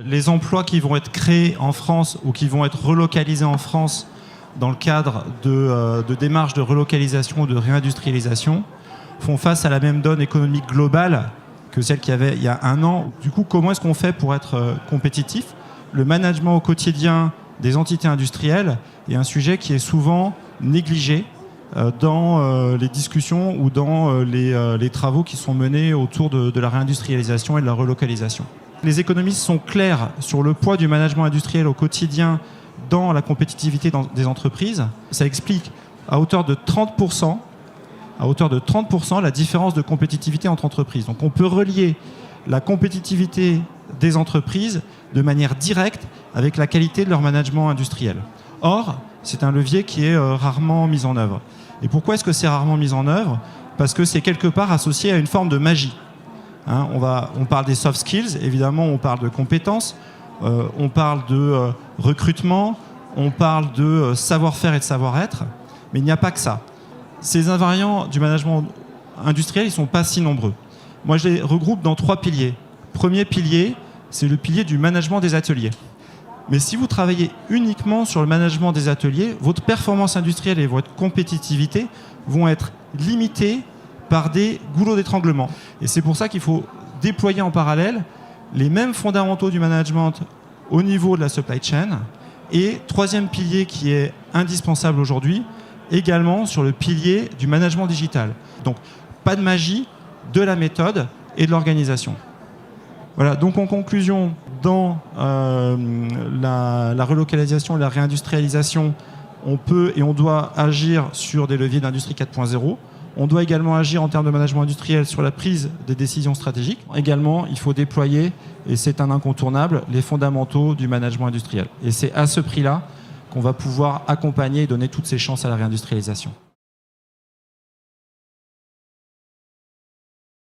Les emplois qui vont être créés en France ou qui vont être relocalisés en France dans le cadre de démarches de relocalisation ou de réindustrialisation font face à la même donne économique globale que celle qu'il y avait il y a un an. Du coup, comment est-ce qu'on fait pour être compétitif ? Le management au quotidien des entités industrielles est un sujet qui est souvent négligé dans les discussions ou dans les travaux qui sont menés autour de la réindustrialisation et de la relocalisation. Les économistes sont clairs sur le poids du management industriel au quotidien dans la compétitivité des entreprises. Ça explique à hauteur de 30% la différence de compétitivité entre entreprises. Donc on peut relier la compétitivité des entreprises de manière directe avec la qualité de leur management industriel. Or, c'est un levier qui est rarement mis en œuvre. Et pourquoi est-ce que c'est rarement mis en œuvre ? Parce que c'est quelque part associé à une forme de magie. On parle des soft skills, évidemment, on parle de compétences, on parle de recrutement, on parle de savoir-faire et de savoir-être, mais il n'y a pas que ça. Ces invariants du management industriel, ils ne sont pas si nombreux. Moi, je les regroupe dans 3 piliers. Premier pilier, c'est le pilier du management des ateliers. Mais si vous travaillez uniquement sur le management des ateliers, votre performance industrielle et votre compétitivité vont être limitées par des goulots d'étranglement. Et c'est pour ça qu'il faut déployer en parallèle les mêmes fondamentaux du management au niveau de la supply chain. Et troisième pilier qui est indispensable aujourd'hui, également sur le pilier du management digital. Donc, pas de magie, de la méthode et de l'organisation. Voilà, donc en conclusion, dans la relocalisation et la réindustrialisation, on peut et on doit agir sur des leviers d'industrie 4.0. On doit également agir en termes de management industriel sur la prise des décisions stratégiques. Également, il faut déployer, et c'est un incontournable, les fondamentaux du management industriel. Et c'est à ce prix-là qu'on va pouvoir accompagner et donner toutes ces chances à la réindustrialisation.